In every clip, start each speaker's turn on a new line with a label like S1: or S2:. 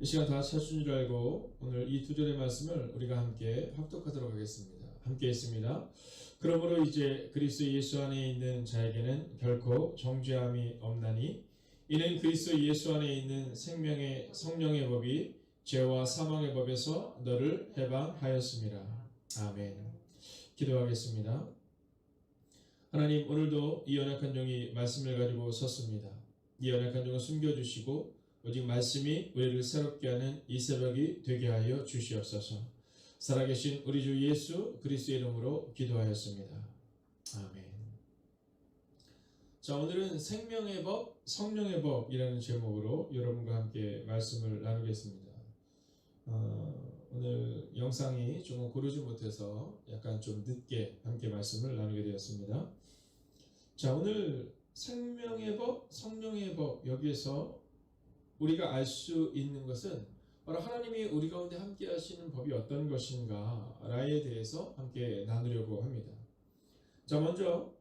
S1: 이 시간 다 찾으신 줄 알고 오늘 이 두 절의 말씀을 우리가 함께 합독하도록 하겠습니다. 함께 했습니다. 그러므로 이제 그리스도 예수 안에 있는 자에게는 결코 정죄함이 없나니 이는 그리스도 예수 안에 있는 생명의 성령의 법이 죄와 사망의 법에서 너를 해방하였습니다. 아멘. 기도하겠습니다. 하나님, 오늘도 이 연약한 종이 말씀을 가지고 섰습니다. 이 연약한 종을 숨겨주시고 오직 말씀이 우리를 새롭게 하는 이 새벽이 되게 하여 주시옵소서. 살아계신 우리 주 예수 그리스도의 이름으로 기도하였습니다. 아멘. 자, 오늘은 생명의 법, 성령의 법이라는 제목으로 여러분과 함께 말씀을 나누겠습니다. 오늘 영상이 조금 고르지 못해서 약간 좀 늦게 함께 말씀을 나누게 되었습니다. 자, 오늘 생명의 법, 성령의 법, 여기에서 우리가 알 수 있는 것은 바로 하나님이 우리 가운데 함께 하시는 법이 어떤 것인가에 대해서 함께 나누려고 합니다. 자, 먼저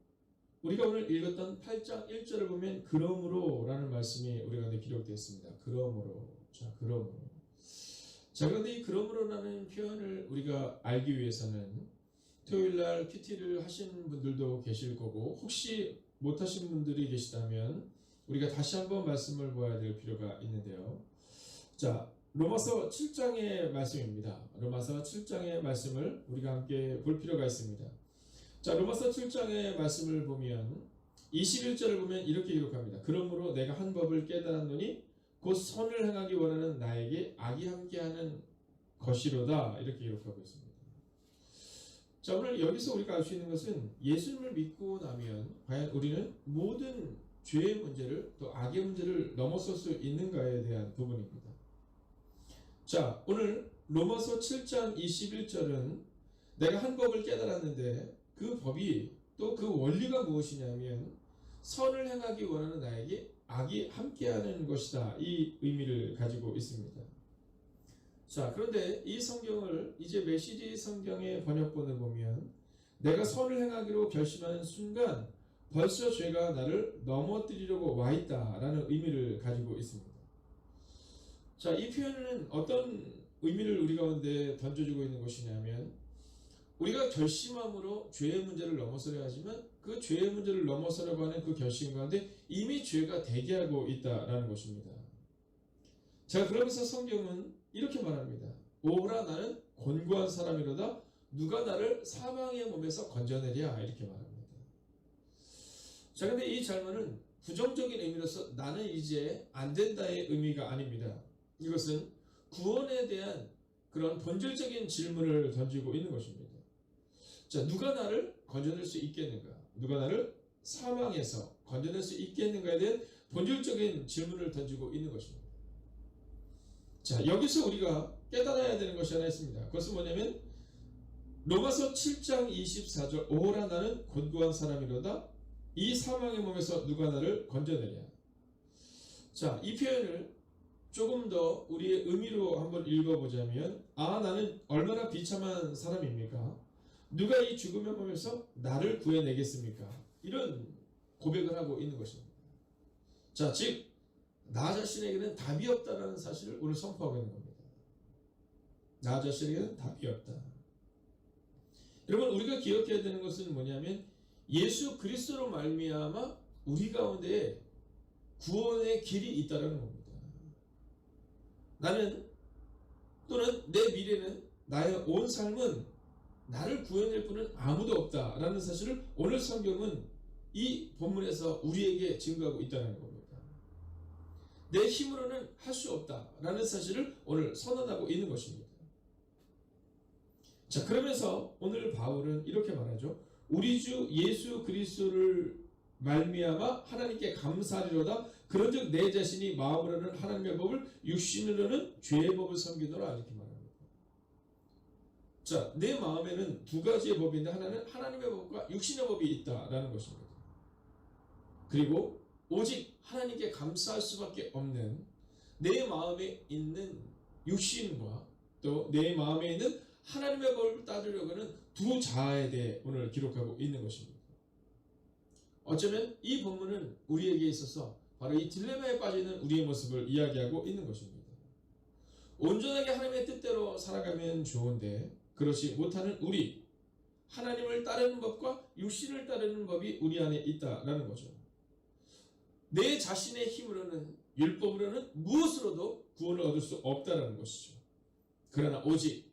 S1: 우리가 오늘 읽었던 8장 1절을 보면 그러므로 라는 말씀이 우리 가운데 기록되어 있습니다. 그러므로. 자, 그러므로. 자, 그런데 이 그러므로라는 표현을 우리가 알기 위해서는 토요일날 큐티를 하신 분들도 계실 거고 혹시 못하신 분들이 계시다면 우리가 다시 한번 말씀을 보아야 될 필요가 있는데요. 자, 로마서 7장의 말씀입니다. 로마서 7장의 말씀을 우리가 함께 볼 필요가 있습니다. 자, 로마서 7장의 말씀을 보면 21절을 보면 이렇게 기록합니다. 그러므로 내가 한 법을 깨달았노니 곧 선을 행하기 원하는 나에게 악이 함께하는 것이로다. 이렇게 기록하고 있습니다. 자, 오늘 여기서 우리가 알 수 있는 것은 예수님을 믿고 나면 과연 우리는 모든 죄의 문제를 또 악의 문제를 넘어설 수 있는가에 대한 부분입니다. 자, 오늘 로마서 7장 21절은 내가 한 법을 깨달았는데 그 법이 또 그 원리가 무엇이냐면 선을 행하기 원하는 나에게 악이 함께하는 것이다. 이 의미를 가지고 있습니다. 자, 그런데 이 성경을 이제 메시지 성경의 번역본을 보면 내가 선을 행하기로 결심하는 순간 벌써 죄가 나를 넘어뜨리려고 와 있다라는 의미를 가지고 있습니다. 자, 이 표현은 어떤 의미를 우리 가운데 던져주고 있는 것이냐면 우리가 결심함으로 죄의 문제를 넘어서려 하지만 그 죄의 문제를 넘어서려고 하는 그 결심 가운데 이미 죄가 대기하고 있다라는 것입니다. 자, 그러면서 성경은 이렇게 말합니다. 오라 나는 곤고한 사람이로다 누가 나를 사망의 몸에서 건져내랴 이렇게 말합니다. 자, 근데 이 잘못은 부정적인 의미로서 나는 이제 안 된다의 의미가 아닙니다. 이것은 구원에 대한 그런 본질적인 질문을 던지고 있는 것입니다. 자, 누가 나를 건져낼 수 있겠는가? 누가 나를 사망에서 건져낼 수 있겠는가에 대한 본질적인 질문을 던지고 있는 것입니다. 자, 여기서 우리가 깨달아야 되는 것이 하나 있습니다. 그것은 뭐냐면 로마서 7장 24절 오라 나는 곤고한 사람이로다 이 사망의 몸에서 누가 나를 건져내냐. 자, 이 표현을 조금 더 우리의 의미로 한번 읽어보자면 나는 얼마나 비참한 사람입니까? 누가 이 죽음의 몸에서 나를 구해내겠습니까? 이런 고백을 하고 있는 것입니다. 자, 즉 나 자신에게는 답이 없다라는 사실을 오늘 선포하고 있는 겁니다. 나 자신에게는 답이 없다. 여러분, 우리가 기억해야 되는 것은 뭐냐면 예수 그리스도로 말미암아 우리 가운데 구원의 길이 있다는 겁니다. 나는 또는 내 미래는 나의 온 삶은 나를 구해낼 분은 아무도 없다라는 사실을 오늘 성경은 이 본문에서 우리에게 증거하고 있다는 겁니다. 내 힘으로는 할 수 없다라는 사실을 오늘 선언하고 있는 것입니다. 자, 그러면서 오늘 바울은 이렇게 말하죠. 우리 주 예수 그리스도를 말미암아 하나님께 감사하리로다. 그런즉 내 자신이 마음으로는 하나님의 법을 육신으로는 죄의 법을 섬기노라 이렇게 말합니다. 자, 내 마음에는 두 가지의 법인데 하나는 하나님의 법과 육신의 법이 있다라는 것입니다. 그리고 오직 하나님께 감사할 수밖에 없는 내 마음에 있는 육신과 또 내 마음에 있는 하나님의 법을 따르려고 하는 두 자아에 대해 오늘 기록하고 있는 것입니다. 어쩌면 이 본문은 우리에게 있어서 바로 이 딜레마에 빠지는 우리의 모습을 이야기하고 있는 것입니다. 온전하게 하나님의 뜻대로 살아가면 좋은데 그렇지 못하는 우리, 하나님을 따르는 법과 육신을 따르는 법이 우리 안에 있다라는 거죠. 내 자신의 힘으로는, 율법으로는 무엇으로도 구원을 얻을 수 없다라는 것이죠. 그러나 오직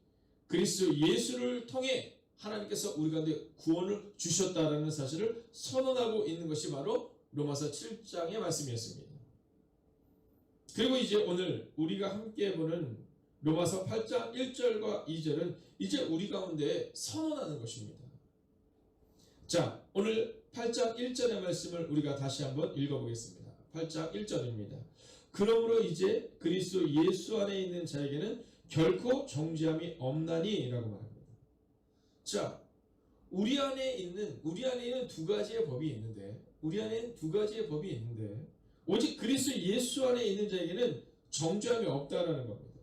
S1: 그리스도 예수를 통해 하나님께서 우리 가운데 구원을 주셨다라는 사실을 선언하고 있는 것이 바로 로마서 7장의 말씀이었습니다. 그리고 이제 오늘 우리가 함께 보는 로마서 8장 1절과 2절은 이제 우리 가운데 선언하는 것입니다. 자, 오늘 8장 1절의 말씀을 우리가 다시 한번 읽어보겠습니다. 8장 1절입니다. 그러므로 이제 그리스도 예수 안에 있는 자에게는 결코 정죄함이 없나니 라고 말합니다. 자, 우리 안에 있는 두 가지의 법이 있는데, 오직 그리스도 예수 안에 있는 자에게는 정죄함이 없다라는 겁니다.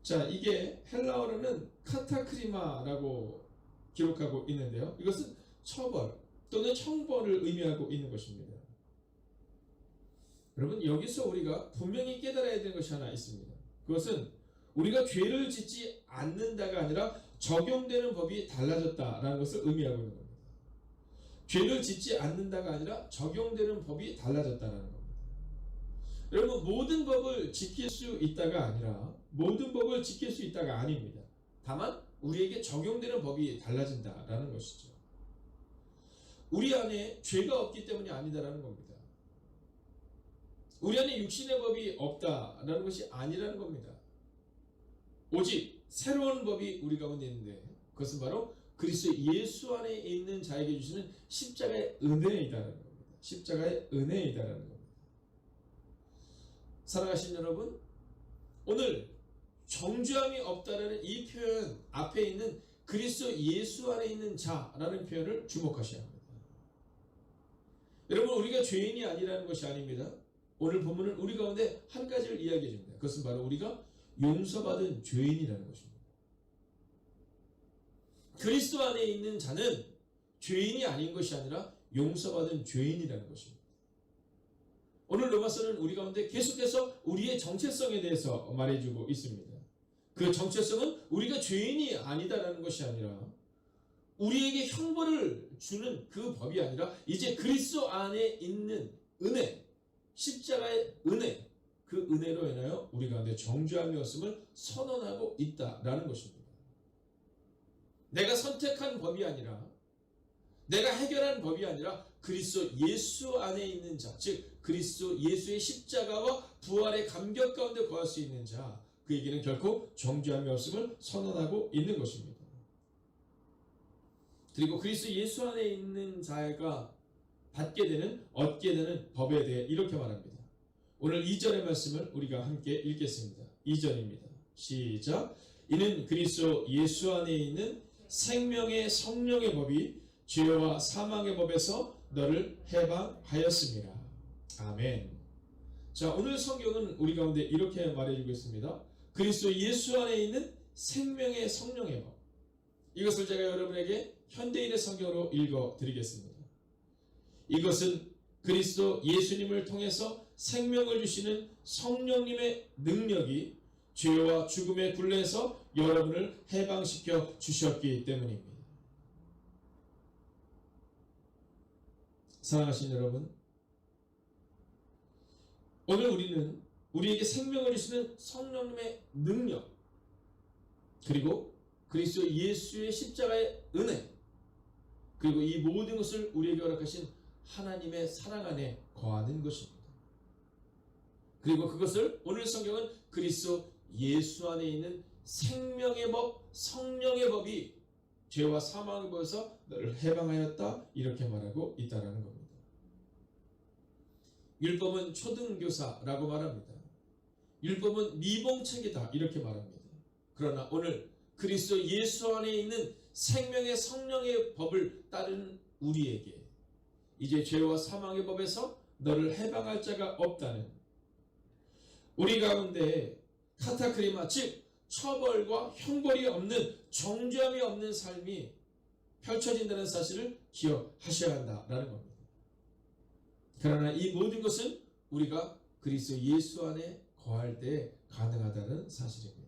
S1: 자, 이게 헬라어로는 카타크리마라고 기록하고 있는데요. 이것은 처벌 또는 형벌을 의미하고 있는 것입니다. 여러분, 여기서 우리가 분명히 깨달아야 되는 것이 하나 있습니다. 그것은 우리가 죄를 짓지 않는다가 아니라 적용되는 법이 달라졌다라는 것을 의미하고 있는 겁니다. 죄를 짓지 않는다가 아니라 적용되는 법이 달라졌다는 겁니다. 여러분, 모든 법을 지킬 수 있다가 아닙니다. 다만 우리에게 적용되는 법이 달라진다라는 것이죠. 우리 안에 죄가 없기 때문이 아니다라는 겁니다. 우리 안에 육신의 법이 없다라는 것이 아니라는 겁니다. 오직 새로운 법이 우리 가운데 있는데 그것은 바로 그리스도 예수 안에 있는 자에게 주시는 십자가의 은혜이다라는 겁니다. 십자가의 은혜이다라는 겁니다. 사랑하신 여러분, 오늘 정죄함이 없다라는 이 표현 앞에 있는 그리스도 예수 안에 있는 자라는 표현을 주목하셔야 합니다. 여러분, 우리가 죄인이 아니라는 것이 아닙니다. 오늘 본문은 우리 가운데 한 가지를 이야기해 줍니다. 그것은 바로 우리가 용서받은 죄인이라는 것입니다. 그리스도 안에 있는 자는 죄인이 아닌 것이 아니라 용서받은 죄인이라는 것입니다. 오늘 로마서는 우리 가운데 계속해서 우리의 정체성에 대해서 말해주고 있습니다. 그 정체성은 우리가 죄인이 아니다라는 것이 아니라 우리에게 형벌을 주는 그 법이 아니라 이제 그리스도 안에 있는 은혜, 십자가의 은혜, 그 은혜로 인하여 우리 가운데 정죄함이 없음을 선언하고 있다라는 것입니다. 내가 선택한 법이 아니라, 내가 해결한 법이 아니라 그리스도 예수 안에 있는 자, 즉 그리스도 예수의 십자가와 부활의 감격 가운데 거할 수 있는 자, 그에게는 결코 정죄함이 없음을 선언하고 있는 것입니다. 그리고 그리스도 예수 안에 있는 자가 받게 되는, 얻게 되는 법에 대해 이렇게 말합니다. 오늘 2절의 말씀을 우리가 함께 읽겠습니다. 2절입니다. 시작. 이는 그리스도 예수 안에 있는 생명의 성령의 법이 죄와 사망의 법에서 너를 해방하였습니다. 아멘. 자, 오늘 성경은 우리 가운데 이렇게 말해주고 있습니다. 그리스도 예수 안에 있는 생명의 성령의 법. 이것을 제가 여러분에게 현대인의 성경으로 읽어드리겠습니다. 이것은 그리스도 예수님을 통해서 생명을 주시는 성령님의 능력이 죄와 죽음의 굴레에서 여러분을 해방시켜 주셨기 때문입니다. 사랑하신 여러분, 오늘 우리는 우리에게 생명을 주시는 성령님의 능력, 그리고 그리스도 예수의 십자가의 은혜, 그리고 이 모든 것을 우리에게 허락하신 하나님의 사랑 안에 거하는 것입니다. 그리고 그것을 오늘 성경은 그리스도 예수 안에 있는 생명의 법, 성령의 법이 죄와 사망의 법에서 너를 해방하였다, 이렇게 말하고 있다는 겁니다. 율법은 초등교사라고 말합니다. 율법은 미봉책이다, 이렇게 말합니다. 그러나 오늘 그리스도 예수 안에 있는 생명의 성령의 법을 따르는 우리에게 이제 죄와 사망의 법에서 너를 해방할 자가 없다는, 우리 가운데 카타크리마, 즉 처벌과 형벌이 없는, 정죄함이 없는 삶이 펼쳐진다는 사실을 기억하셔야 한다라는 겁니다. 그러나 이 모든 것은 우리가 그리스도 예수 안에 거할 때 가능하다는 사실입니다.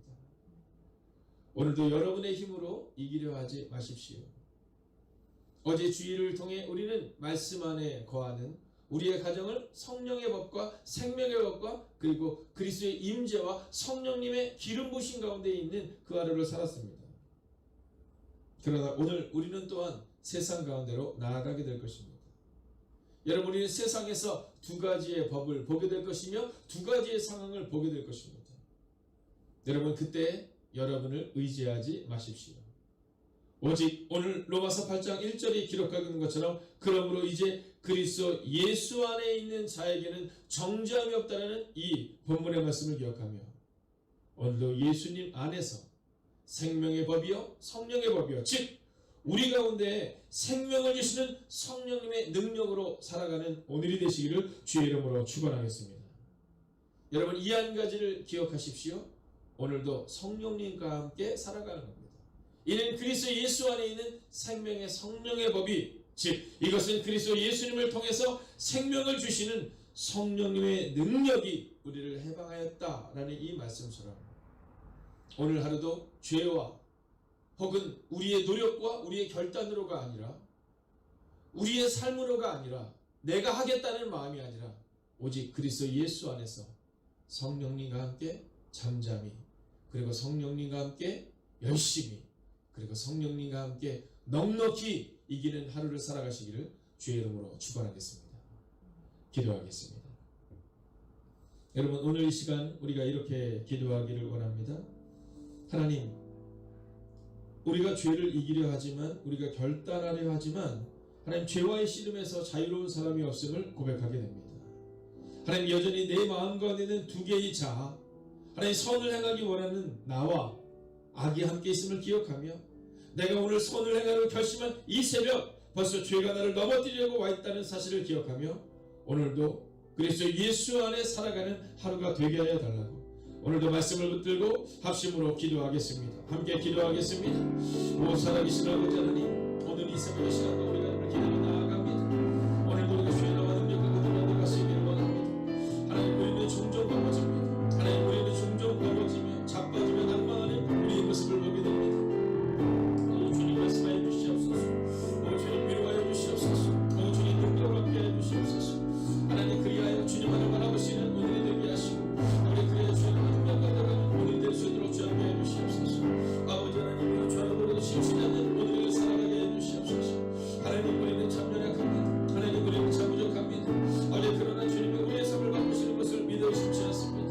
S1: 오늘도 여러분의 힘으로 이기려 하지 마십시오. 어제 주일을 통해 우리는 말씀 안에 거하는 우리의 가정을 성령의 법과 생명의 법과 그리고 그리스도의 임재와 성령님의 기름 부으신 가운데 있는 그 하루를 살았습니다. 그러나 오늘 우리는 또한 세상 가운데로 나아가게 될 것입니다. 여러분, 우리는 세상에서 두 가지의 법을 보게 될 것이며 두 가지의 상황을 보게 될 것입니다. 여러분, 그때 여러분을 의지하지 마십시오. 오직 오늘 로마서 8장 1절이 기록하고 있는 것처럼 그러므로 이제 그리스도 예수 안에 있는 자에게는 정죄함이 없다라는 이 본문의 말씀을 기억하며 오늘도 예수님 안에서 생명의 법이요 성령의 법이요 즉 우리 가운데 생명을 주시는 성령님의 능력으로 살아가는 오늘이 되시기를 주의 이름으로 축원하겠습니다. 여러분, 이 한 가지를 기억하십시오. 오늘도 성령님과 함께 살아가는 겁니다. 이는 그리스도 예수 안에 있는 생명의 성령의 법이 즉 이것은 그리스도 예수님을 통해서 생명을 주시는 성령님의 능력이 우리를 해방하였다라는 이 말씀처럼 오늘 하루도 죄와 혹은 우리의 노력과 우리의 결단으로가 아니라 우리의 삶으로가 아니라 내가 하겠다는 마음이 아니라 오직 그리스도 예수 안에서 성령님과 함께 잠잠히 그리고 성령님과 함께 열심히 그리고 성령님과 함께 넉넉히 이기는 하루를 살아가시기를 주의 이름으로 축원하겠습니다. 기도하겠습니다. 여러분, 오늘 이 시간 우리가 이렇게 기도하기를 원합니다. 하나님, 우리가 죄를 이기려 하지만 우리가 결단하려 하지만 하나님 죄와의 씨름에서 자유로운 사람이 없음을 고백하게 됩니다. 하나님, 여전히 내 마음 가운데는 두 개의 자 하나님 선을 행하기 원하는 나와 악이 함께 있음을 기억하며 내가 오늘 선을 행하려고 결심한 이 새벽 벌써 죄가 나를 넘어뜨리려고 와 있다는 사실을 기억하며 오늘도 그리스도 예수 안에 살아가는 하루가 되게 하여 달라고 오늘도 말씀을 붙들고 합심으로 기도하겠습니다. 함께 기도하겠습니다. 오 살아계신 아버지 하나님, 오늘 이 새벽의 시간도 우리가 오늘 기도로 나아갑니다. 오늘도 우리가 주의 나와 능력과 그들과 내가 쓰기를 원합니다. 하나님, 우리는 종종 넘어집니다. 하나님, 우리는 종종 넘어지며 자빠지며 낭망하는 우리의 모습을 보게 됩니다. 오 주님, 말씀하여 주시옵소서. 오 주님, 위로하여 주시옵소서. 오 주님, 능력을 얻게 해 주시옵소서. 하나님, 그리하여 주님 하늘 바라보시는 오늘이 되게 하시고 우리 그리하여 주님 하늘 명가다가는 오늘이 될 수 있도록 주여 해 주시옵소서. 아버지 하나님, 저녁으로도 심심치 않는 오늘을 살아가게 해 주시옵소서. 하나님, 우리는 참 연약합니다. 하나님, 우리는 참 부족합니다. 아버지, 그러나 주님이 우리의 삶을 바꾸시는 것을 믿어 의심치 않습니다.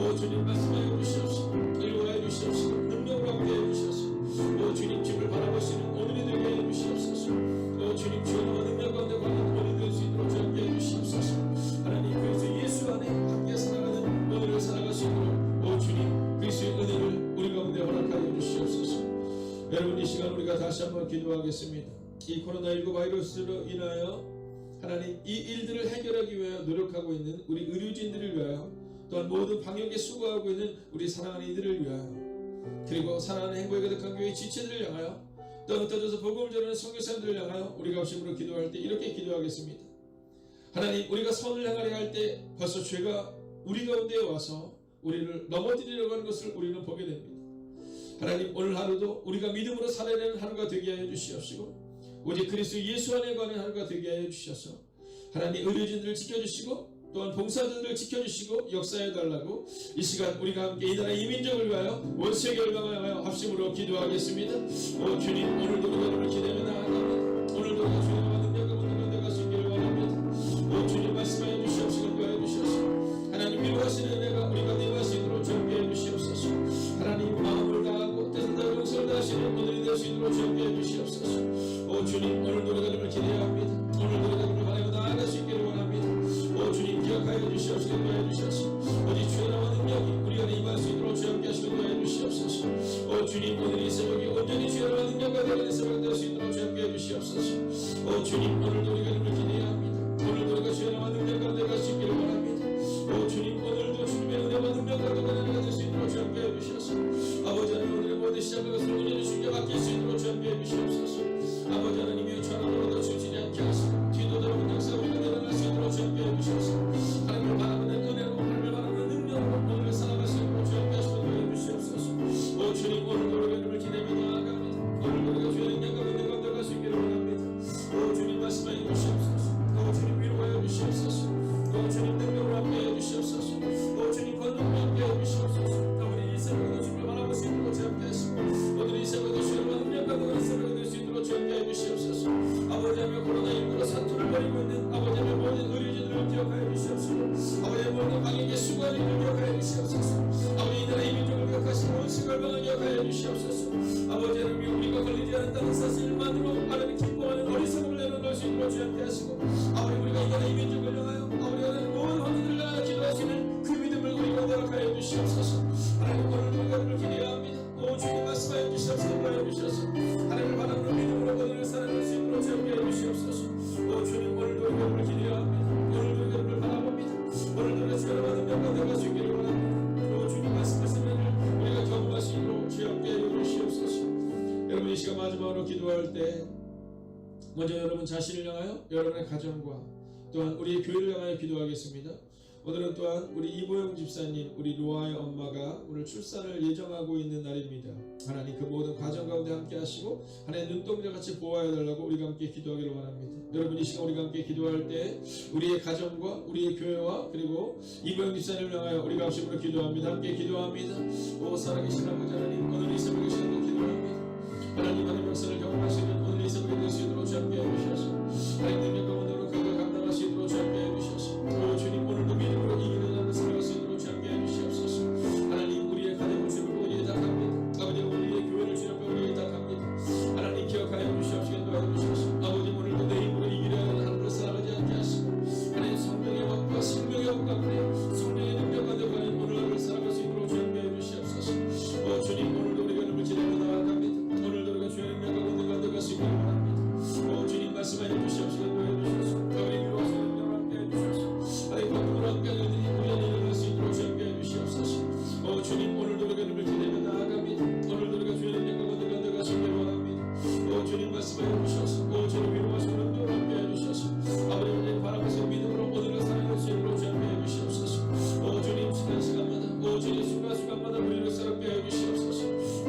S1: 오 주님, 말씀하여 주시옵소서. 일구하여 주시옵소서. 능력으로 함께 해 주시옵소서. 오 주님, 집을 바라보시는 오늘이 되게 해 주시옵소서. 오 주님, 주님과 능력 가운데 관한 오늘이 될 수 있도록 주여 함께 해 주시옵소서. 하나님, 그리스도 예수 안에 함께 살아가는 오늘을 살아갈 수 있도록 오 주님, 그리스도의 은혜를 우리 가운데 허락하여 주시옵소서. 여러분, 이 시간 우리가 다시 한번 기도하겠습니다. 이 코로나19 바이러스로 인하여 하나님, 이 일들을 해결하기 위하여 노력하고 있는 우리 의료진들을 위하여 또한 모든 방역에 수고하고 있는 우리 사랑하는 이들을 위하여 그리고 사랑하는 행복에 가득한 교회 지체들을 향하여 또 흩어져서 복음을 전하는 선교사님들을 향하여 우리가 합심으로 기도할 때 이렇게 기도하겠습니다. 하나님, 우리가 선을 행하려 할 때 벌써 죄가 우리 가운데 와서 우리를 넘어뜨리려고 하는 것을 우리는 보게 됩니다. 하나님, 오늘 하루도 우리가 믿음으로 살아야 되는 하루가 되게 하여 주시옵시고 오직 그리스도 예수 안에 관한 하루가 되게 하여 주셔서 하나님, 의료진들을 지켜주시고 또한 봉사자들을 지켜주시고 역사해 달라고 이 시간 우리가 함께 이 나라의 이민족을 위하여 온 세계 열방을 위하여 합심으로 기도하겠습니다. 오 주님, 오늘도 우리가 주를 기대며 나아갑니다. 오늘도 우리가 주의 나와 능력과 본능을 내가 수 있기를 원합니다. 오 주님, 말씀하여 주시옵시고 구하여 주시옵소서. 하나님, 위로하시는 은혜가 우리가 내가 수 있도록 주께 해 주시옵소서. 하나님, 마음을 다하고 뜻을 다하고 용서를 다하시는 오늘이 될 수 있도록 주께 해 주시옵소서. 오 주님, 오늘도 우리가 주를 기대합니다. 오늘도 우리가 주를 바라고 나아갈 수 있기를 원합니다. 오 주님, 기억하여 주시옵시고 구하여 주시옵소서. 오직 주의 나와 능력이 우리 안에 임할 수 있도록 주여 함께 하시고 구하여 주시옵소서. 오 주님, 오늘 이 새벽이 온전히 주의 나와 능력과 되는 새벽이 될 수 있도록 주여 함께 해주시옵소서. 오 주님, 오늘도 우리가 주를 기대합니다. 오늘도 우리가 주의 나와 능력과 되갈 수 있기를 원합니다. 오 주님, 오늘도 주님의 은혜와 능력과 되가 될 수 있도록 주여 함께 해주시옵소서. 아버지 하나님, 오늘의 모든 시작과 것을 온전히 주께 맡길 수 있도록 주여 함께 해주시옵소서. 아버지 하나님이 전함으로도 주시지 않게 하시고 뒤도더러 역사 우리가 일어날 수 있도록 주여 함께 해주시옵소서. 하나님을 바라보는 은혜로 하나님을 바라보는 능력으로 오늘 주시옵소서. 아버지 하나님 코로나19로 사투를 벌이고 있는 아버지 하나님 모든 의료진들을 기억하여 주시옵소서. 아버지 하나님 모든 방역의 수고하는 기억하여 주시옵소서. 아버지 이 나라의 민족을 기억하시고 온 시갈방을 기억하여 주시옵소서. 아버지 하나님 우리가 걸리지 않는다는 사실만으로 하나님 기뻐하는 어리석음을 내려놓을 수 있도록 주님께 하시고 아버지 우리가 이 나라의 민족을 향하여 아버지 하나님 모든 환경들을 향하여 기도할 수 있는 그 믿음을 우리가 허락하여 주시옵소서. 하나님 오늘도 우리를 기대합니다. 오 주님 말씀하여 주시옵소서. 하여 주셔서 하나님을 바라보는 믿음으로 오늘을 살아갈 수 있도록 주님께 해 주시옵소서. 오 주님 오늘도 우리를 기대합니다. 오늘도 우리를 바라봅니다. 오늘도 우리가 주님을 받은 명과 되갈 수 있기를 원합니다. 오 주님 말씀하시면 우리가 경험할 수 있도록 주님께 해 주시옵소서. 여러분 이 시간 마지막으로 기도할 때 먼저 여러분 자신을 향하여 여러분의 가정과 또한 우리 교회를 향하여 기도하겠습니다. 오늘은 또한 우리 이보영 집사님, 우리 로아의 엄마가 오늘 출산을 예정하고 있는 날입니다. 하나님 그 모든 과정 가운데 함께 하시고 하나님 눈동자같이 보호하여 달라고 우리가 함께 기도하기를 원합니다. 여러분 이 시간 우리가 함께 기도할 때 우리의 가정과 우리의 교회와 그리고 이보영 집사님을 향하여 우리가 합심으로 기도합니다. 함께 기도합니다. 오 살아계신 아버지 하나님 오늘 이 새벽에 시간도 기도합니다. 하나님 하나님 역사를 경험하시는 오늘 이 새벽에 될 수 있도록 함께 해주셔서 하나님 능력과 원으로 그걸 감당할 수 있도록 함께 해주셔서 오 주님 오늘도 믿음으로 이기는 삶을 살아갈 수 있도록 함께 해주시옵소서. 하나님 우리의 가정을 주님께 의탁합니다. 아버지 우리의 교회를 주님께 의탁합니다. 하나님 기억하여 주시옵시고 도와주시옵소서 아버지 오늘도 내 힘으로 이기려 하는 하루를 살아가지 않게 하시고 하나님 성령의 법과 생명의 법과 그래 성령의 능력과 되어가는 오늘 하루를 살아갈 수 있도록 함께 해주시옵소서. 오 주님 오늘도 우리가 이름을 지내며 나아갑니다. 오늘도 우리가 주의 능력과 원대가 되어갈 수 있기를 원합니다. 오 주님 말씀하여 주시옵시고 도와주시옵소서. 우리 위로하시는 능력을 함께 해주시옵소서. 하나님 거꾸로 함께 하는 우리의 일을 할 수 있도록 함께 해주시옵소서. 오 주님 오늘도 우리가 이름을 지내며 나아갑니다. 오늘도 우리가 주의 능력과 원대가 되어갈 수 있기를 원합니다. 오 주님 말씀하여 주시옵소서. 오 주님 위로하시는 능력을 함께 해주시옵소서. 아버지 하나님 바라보시는 믿음으로 오늘을 살아갈 수 있도록 함께 해주시옵소서. 오 주님 시간마다 오 주님 순간순간마다 우리를 새롭게 해주시옵소서.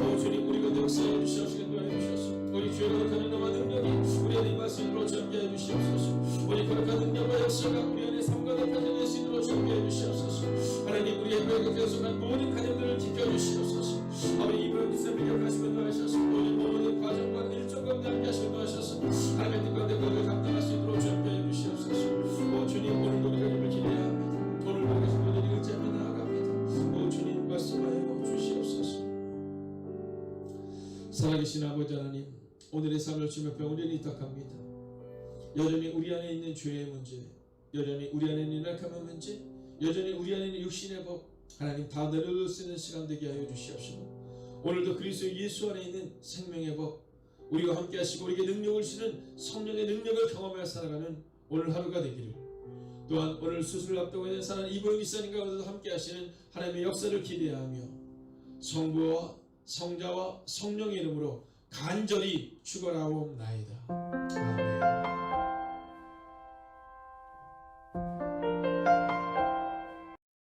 S1: 오 주님 우리가 역사해 주시옵시고 도와주시옵소서. 우리 주의 거룩한 은혜와 능력이 우리 안에 말씀으로 함께 해주시옵소서. 우리 거룩한 능력과 역사가 우리 안에 삶과 덮여질 수 있도록 함께 해주시옵소서. 하나님 우리의 교회가 계속한 모든 가정들을 지켜주시옵소서. 아버지 이번 기사를 기억하시고 도와주셔서 모든 과정과 일정 가운데 함께 하시고 도와주셔서 하나님의 뜻 가운데 그걸 감당할 수 있도록 함께 해주시옵소서. 오 주님 오늘도 우리가 힘을 기대합니다. 오늘도 우리가 모든 의지하며 나아갑니다. 오 주님 말씀하여 주시옵소서. 살아계신 아버지 하나님 오늘의 삶을 주님 앞에 온전히 의탁합니다. 여전히 우리 안에 있는 죄의 문제, 여전히 우리 안에 있는 악함의 문제, 여전히 우리 안에 있는 육신의 법 하나님 다 내려놓을 수 있는 시간 되게 하여 주시옵시고 오늘도 그리스도 예수 안에 있는 생명의 법 우리가 함께 하시고 우리에게 능력을 주는 성령의 능력을 경험하여 살아가는 오늘 하루가 되기를 또한 오늘 수술을 앞두고 있는 사람 이보영 기사님과 오늘도 함께 하시는 하나님의 역사를 기대하며 성부와 성자와 성령의 이름으로 간절히 축원하옵나이다. 아멘.